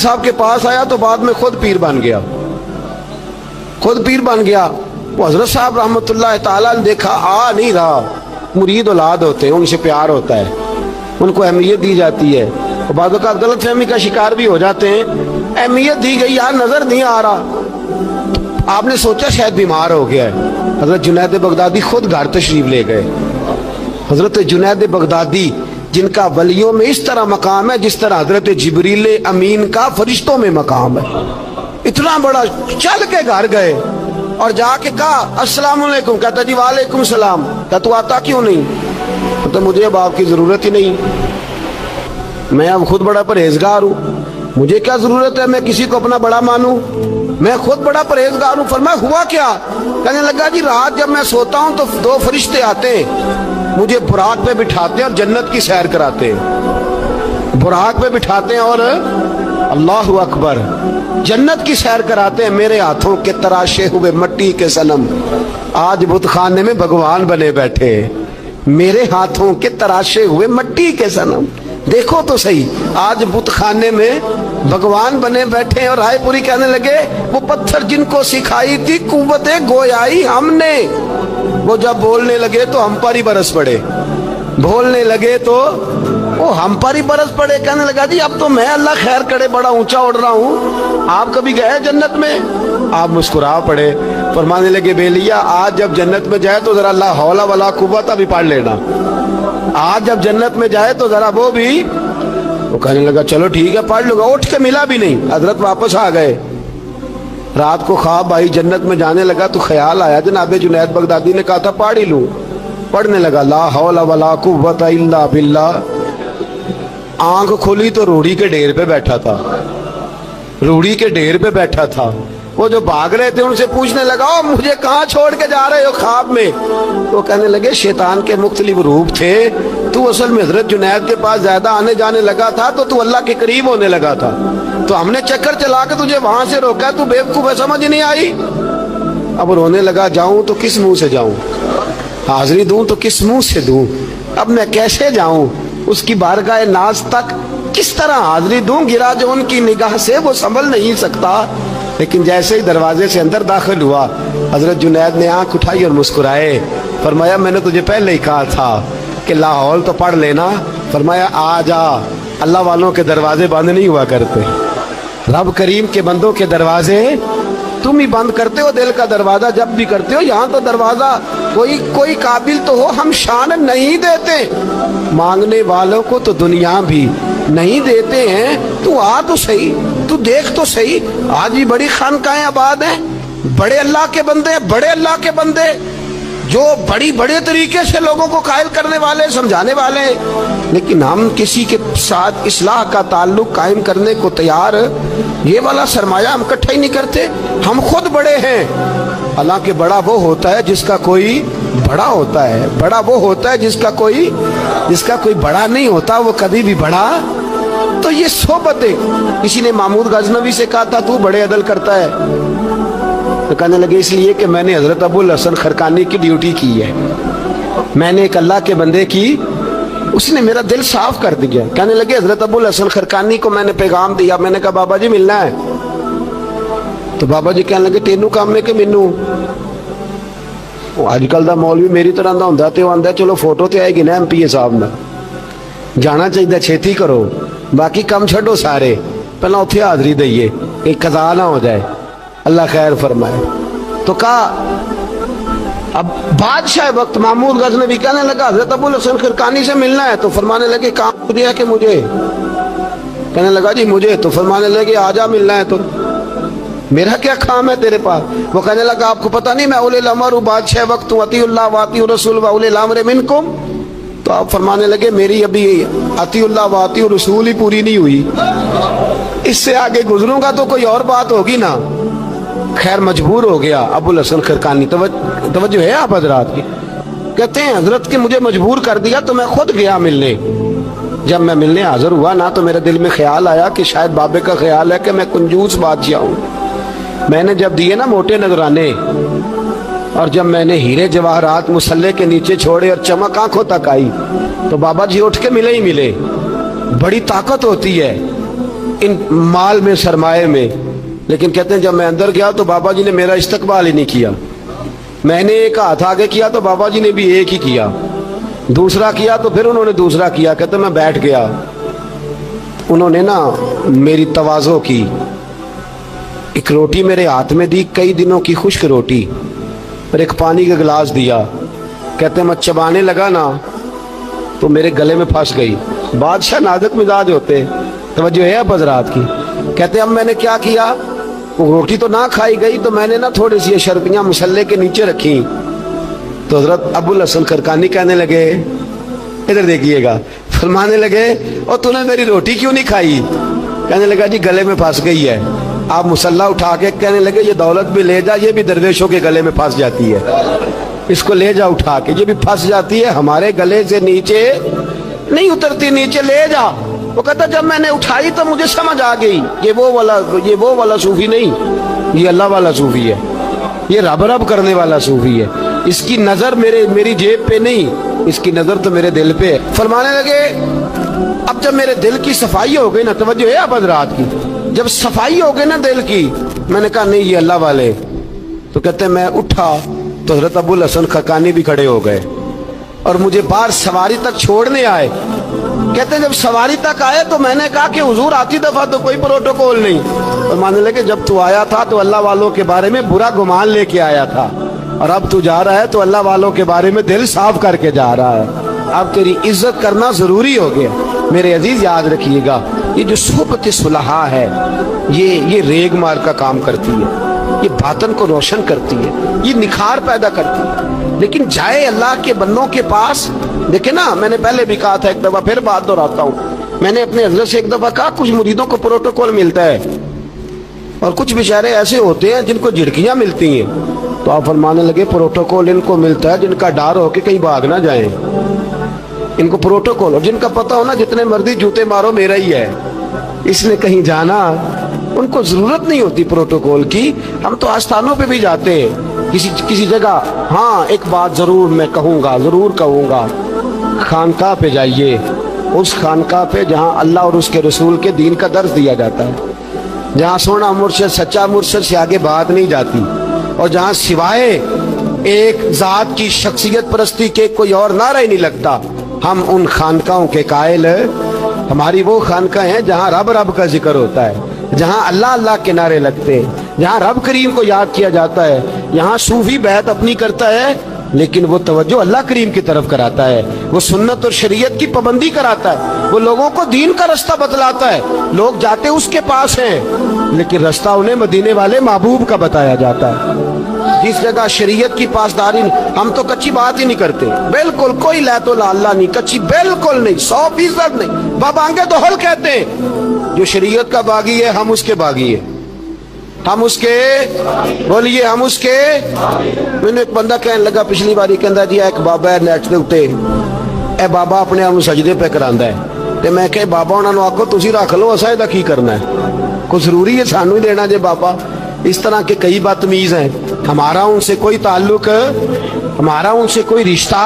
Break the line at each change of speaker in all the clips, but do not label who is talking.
साहब के पास आया तो बाद में खुद पीर बन गया, खुद पीर बन गया। वो हजरत साहब रहमतुल्लाह ताला ने देखा आ नहीं रहा, मुरीद औलाद होते हैं, उनसे प्यार होता है, उनको अहमियत दी जाती है, और बाद का गलत फहमी का शिकार भी हो जाते हैं। अहमियत दी गई, यार नजर नहीं आ रहा, आपने सोचा शायद बीमार हो गया है। हजरत जुनैद बगदादी खुद घर तशरीफ ले गए। हजरत जुनैद बगदादी जिनका वलियों में इस तरह मकाम है जिस तरह हजरत जिब्रील अमीन का फरिश्तों में मकाम है, इतना बड़ा, चल के घर गए और जाके कहा अस्सलाम वालेकुम। कहता जी वालेकुम सलाम। कहता तू आता क्यों नहीं? तो मुझे अब आपकी जरूरत ही नहीं, मैं अब खुद बड़ा परहेजगार हूँ, मुझे क्या जरूरत है मैं किसी को अपना बड़ा मानूं, मैं खुद बड़ा परहेजगार हूँ। फरमाया हुआ क्या? कहने लगा जी रात जब मैं सोता हूँ तो दो फरिश्ते आते हैं, मुझे बुराक पे बिठाते हैं और जन्नत की सैर कराते हैं, बुराक पे बिठाते हैं और अल्लाहु अकबर जन्नत की सैर कराते हैं। मेरे हाथों के तराशे हुए मट्टी के सनम आज बुत खाने में भगवान बने बैठे, मेरे हाथों के तराशे हुए मट्टी के सनम, देखो तो सही आज बुत खाने में भगवान बने बैठे। और रायपुरी कहने लगे वो पत्थर जिनको सिखाई थी कुव्वते गोयाई हमने, वो जब बोलने लगे तो हम पर ही बरस पड़े, बोलने लगे तो वो हम पर ही बरस पड़े। कहने लगा जी अब तो मैं अल्लाह खैर करे बड़ा ऊंचा उड़ रहा हूँ, आप कभी गए जन्नत में? आप मुस्कुरा पड़े, फरमाने लगे बेलिया आज जब जन्नत में जाए तो जरा ला हौला वाला कुव्वत भी पढ़ लेना, आज जब जन्नत में जाए तो जरा वो भी। वो कहने लगा चलो ठीक है पढ़ लूंगा। उठ के मिला भी नहीं, हजरत वापस आ गए। रात को ख्वाब आई, जन्नत में जाने लगा तो ख्याल आया जनाब जुनैद बगदादी ने कहा था पढ़ ही लूं, पढ़ने लगा ला हौला वला कुव्वत इल्ला बिल्लाह। आंख खोली तो रूढ़ी के ढेर पे बैठा था, रूढ़ी के ढेर पे बैठा था। वो जो भाग रहे थे उनसे पूछने लगा ओ मुझे कहाँ छोड़ के जा रहे हो ख्वाब में? तो कहने लगे शैतान के मुख्तलिफ रूप थे, तू असल में हजरत जुनैद के पास ज्यादा आने जाने लगा था तो तू अल्लाह के करीब होने लगा था, तो हमने चक्कर चला के तुझे वहां से रोका, तू बेवकूफ है, समझ नहीं आई। अब रोने लगा जाऊं तो किस मुंह से जाऊं, हाजिरी दूं तो किस मुंह से दूं, अब मैं कैसे जाऊं उसकी बारगाह नाज तक, किस तरह हाजिरी दूं, गिरा जो उनकी निगाह से वो संभल नहीं सकता। लेकिन जैसे ही दरवाजे से अंदर दाखिल हुआ हजरत जुनैद ने आंख उठाई और मुस्कुराए, फरमाया मैंने तुझे पहले ही कहा था कि लाहौल तो पढ़ लेना। फरमाया आ जा, अल्लाह वालों के दरवाजे बंद नहीं हुआ करते, रब करीम के बंदों के दरवाजे तुम ही बंद करते हो, दिल का दरवाजा जब भी करते हो। यहाँ तो दरवाजा कोई काबिल तो हो, हम शान नहीं देते, मांगने वालों को तो दुनिया भी नहीं देते हैं। तू आ तो सही, तू देख तो सही, आज भी बड़ी खानकाहें आबाद हैं, बड़े अल्लाह के बंदे, बड़े अल्लाह के बंदे जो बड़े तरीके से लोगों को कायल करने वाले, समझाने वाले, लेकिन हम किसी के साथ इस्लाह का ताल्लुक कायम करने को तैयार, ये वाला सरमाया हम इकट्ठा ही नहीं करते। हम खुद बड़े हैं, हालांकि बड़ा वो होता है जिसका कोई बड़ा होता है, बड़ा वो होता है जिसका कोई बड़ा नहीं होता, वो कभी भी बड़ा। तो ये सोबतें, किसी ने महमूद गजनवी से कहा था तू बड़े अदल करता है, तो कहने लगे इसलिए कि मैंने हजरत अबुल हसन खरकानी की ड्यूटी की है, मैंने एक अल्लाह के बंदे की, उसने मेरा दिल साफ कर दिया। कहने लगे हजरत अबुल हसन खरकानी को मैंने पैगाम दिया, मैंने कहा बाबा जी मिलना है, तो बाबा जी कहने लगे तेनू काम है कि मैनू? अजकल का मौलवी मेरी तरह का होंदा ते आंदा चलो फोटो ते आएगी ना MPA साहब ना, जाना चाहिए छेती करो, बाकी काम छो सारे, पहला उत्थे हाजरी दईए एक कज़ा ना हो जाए, अल्लाह खैर फरमाए। तो कहा अब बादशाह वक्त महमूद गजनवी कहने लगा हजरत अबुल हसन खरकानी से मिलना है, तो फरमाने लगे काम दिया कि मुझे? कहने लगा जी मुझे, तो फरमाने लगे आजा मिलना है, तो मेरा क्या काम है तेरे पास? वो कहने लगा आपको पता नहीं मैं उलिल अमर हूँ, बादशाह वक्त हूँ, अतीउल्लाह व अतीउ रसूल व उलिल अम्र मिनकुम। तो आप फरमाने लगे मेरी अभी अतीउल्लाह व अतीउ रसूल ही पूरी नहीं हुई, इससे आगे गुजरूंगा तो कोई और बात होगी ना। खैर मजबूर हो गया अबुल हसन खरकानी, तवज्जो है आप हजरात की, कहते हैं हजरत के मुझे मजबूर कर दिया तो मैं खुद गया मिलने। जब मैं मिलने हाजिर हुआ ना तो मेरे दिल में ख्याल आया कि शायद बाबे का ख्याल है कि मैं कंजूस बादशाह हूँ। मैंने जब दिए ना मोटे नजराने, और जब मैंने हीरे जवाहरात मुसल्ले के नीचे छोड़े और चमक आंखों तक आई, तो बाबा जी उठ के मिले ही मिले। बड़ी ताकत होती है इन माल में, सरमाए में। लेकिन कहते हैं जब मैं अंदर गया तो बाबा जी ने मेरा इस्तकबाल ही नहीं किया। मैंने एक हाथ आगे किया तो बाबा जी ने भी एक ही किया, दूसरा किया तो फिर उन्होंने दूसरा किया। कहते मैं बैठ गया, उन्होंने ना मेरी तवाज़ो की, एक रोटी मेरे हाथ में दी, कई दिनों की खुश्क रोटी, और एक पानी का गिलास दिया। कहते मैं चबाने लगा ना तो मेरे गले में फंस गई। बादशाह नाजुक मिजाज होते, तवज्जो है अब हज़रात की। कहते अब मैंने क्या किया, वो रोटी तो ना खाई गई तो मैंने ना थोड़ी सी शर्फियाँ मुसल्ले के नीचे रखी। तो हज़रत अबुल हसन खरकानी कहने लगे, इधर देखिएगा, फरमाने लगे और तूने मेरी रोटी क्यों नहीं खाई? कहने लगा जी गले में फंस गई है। आप मुसल्ला उठा के कहने लगे ये दौलत भी ले जा, ये भी दरवेशों के गले में फंस जाती है, इसको ले जा उठा के, ये भी फंस जाती है, हमारे गले से नीचे नहीं उतरती, नीचे ले जा। वो कहता जब मैंने उठाई तो मुझे समझ आ गई ये वो वाला सूफी नहीं, ये अल्लाह वाला सूफी है, ये रब रब करने वाला सूफी है, इसकी नजर मेरी जेब पे नहीं, इसकी नजर तो मेरे दिल पे है। फरमाने लगे अब जब मेरे दिल की सफाई हो गई ना, तवज्जो है अब हज़रात की, जब सफाई हो गई ना दिल की, मैंने कहा नहीं ये अल्लाह वाले। तो कहते मैं उठा तो हज़रत अबुल हसन खरकानी भी खड़े हो गए और मुझे बाहर सवारी तक छोड़ने आए। कहते जब सवारी तक आए तो मैंने कहा कि हुजूर आती दफा तो कोई प्रोटोकॉल नहीं, और मानने लगे जब तू आया था तो अल्लाह वालों के बारे में बुरा गुमान लेके आया था, और अब तू जा रहा है तो अल्लाह वालों के बारे में दिल साफ करके जा रहा है, अब तेरी इज्जत करना जरूरी हो गया। मेरे अजीज याद रखिएगा, ये जो सोहबत सुलहा है ये रेग मार का काम करती है, ये बातन को रोशन करती है, ये निखार पैदा करती है। लेकिन जाए अल्लाह के बंदों के पास, देखे ना, मैंने पहले भी कहा था, एक दफा फिर बात दोहराता हूँ, मैंने अपने हज़रत से एक दफा कहा कुछ मुरीदों को प्रोटोकॉल मिलता है और कुछ बेचारे ऐसे होते हैं जिनको झिड़कियां मिलती हैं। तो आप फरमाने लगे प्रोटोकॉल इनको मिलता है जिनका डर हो कि कहीं भाग ना जाए, इनको प्रोटोकॉल, और जिनका पता हो ना जितने मर्जी जूते मारो मेरा ही है, इसने कहीं जाना, उनको जरूरत नहीं होती प्रोटोकॉल की। हम तो आस्थानों पे भी जाते हैं किसी जगह। हाँ एक बात जरूर मैं कहूँगा, जरूर कहूँगा, खानकाह पे जाइए, उस खानकाह पे जहाँ अल्लाह और उसके रसूल के दीन का दर्ज दिया जाता है, जहाँ सोना मुर्शद सच्चा मुर्शद से आगे बात नहीं जाती, और जहाँ सिवाय एक जात की शख्सियत परस्ती के कोई और नारा ही नहीं लगता। हम उन खानकाहों के कायल, हमारी वो खानकाह हैं जहाँ रब रब का जिक्र होता है, जहाँ अल्लाह अल्लाह के नारे लगते हैं, जहाँ रब करीम को याद किया जाता है। यहाँ सूफी बैत अपनी करता है लेकिन वो तवज्जो अल्लाह करीम की तरफ कराता है, वो सुन्नत और शरीयत की पाबंदी कराता है, वो लोगों को दीन का रास्ता बतलाता है। लोग जाते उसके पास हैं लेकिन रास्ता उन्हें मदीने वाले महबूब का बताया जाता है। जिस जगह शरीयत की पासदारी, हम तो कच्ची बात ही नहीं करते, बिल्कुल कोई लैतो अल्लाह नहीं, कच्ची बिल्कुल नहीं, 100% नहीं। बाबांगे दोहल कहते हैं जो शरीयत का बागी है हम उसके बागी है, हम उसके, बोलिए हम उसके। मैंने एक बंदा कहने लगा पिछली बारी, कहता जी एक बाबा है नेट के उत्ते, ए बाबा अपने आप सजदे पे करांदा है, ते मैं कहा बाबा उन्होंने आखो तुसी रख लो, असा इहदा की करना है, कोई जरूरी है सानू ही देना जे बाबा। इस तरह के कई बदतमीज हैं, हमारा उनसे कोई ताल्लुक, हमारा उनसे कोई रिश्ता,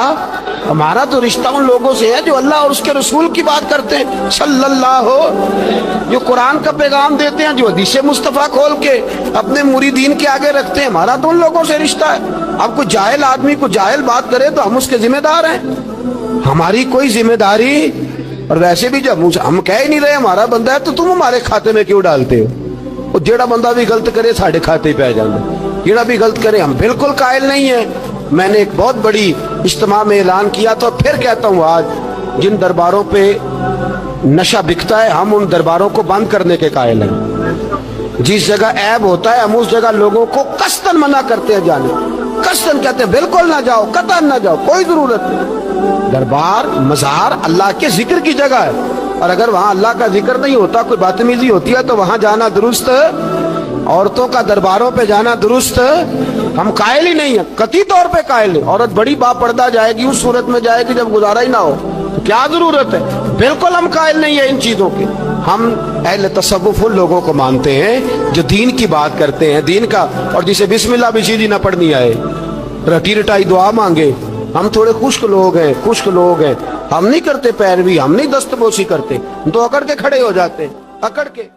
हमारा तो रिश्ता उन लोगों से है जो अल्लाह और उसके रसूल की बात करते हैं सल्लल्लाहु, जो कुरान का पैगाम देते हैं, जो हदीस मुस्तफ़ा खोल के अपने मुरीदीन के आगे रखते हैं। हमारा तो उन लोगों से रिश्ता है। अब कोई जाहिल आदमी को जाहिल बात करे तो हम उसके जिम्मेदार हैं, हमारी कोई जिम्मेदारी। और वैसे भी जब हम कह ही नहीं रहे हमारा बंदा है तो तुम हमारे खाते में क्यों डालते हो? और जेड़ा बंदा भी गलत करे साढ़े खाते पे आ जाता, जेड़ा भी गलत करे, हम बिल्कुल कायल नहीं है। मैंने एक बहुत बड़ी इज्तिमा में ऐलान किया था, फिर कहता हूँ आज, जिन दरबारों पे नशा बिकता है हम उन दरबारों को बंद करने के कायल हैं। जिस जगह ऐब होता है हम उस जगह लोगों को कस्तन मना करते हैं जाने, कस्तन कहते हैं बिल्कुल ना जाओ, कतन ना जाओ, कोई जरूरत नहीं। दरबार मज़ार अल्लाह के जिक्र की जगह है, और अगर वहाँ अल्लाह का जिक्र नहीं होता, कोई बदतमीजी होती है तो वहाँ जाना दुरुस्त, औरतों का दरबारों पे जाना दुरुस्त। हम कायल ही नहीं है, कतई तौर पे कायल नहीं। औरत बड़ी बापर्दा जाएगी, उस सूरत में जाएगी जब गुजारा ही ना हो, तो क्या जरूरत है? बिल्कुल हम कायल नहीं है इन चीजों के। हम अहले तसव्वुफ उन लोगों को मानते हैं जो दीन की बात करते हैं, दीन का, और जिसे बिस्मिल्लाह भी सीधी ना पढ़नी आए, रटी रटाई दुआ मांगे। हम थोड़े खुश्क लोग हैं, खुश्क लोग हैं, हम नहीं करते पैरवी, हम नहीं दस्तबोसी करते, हम तो अकड़ के खड़े हो जाते, अकड़ के।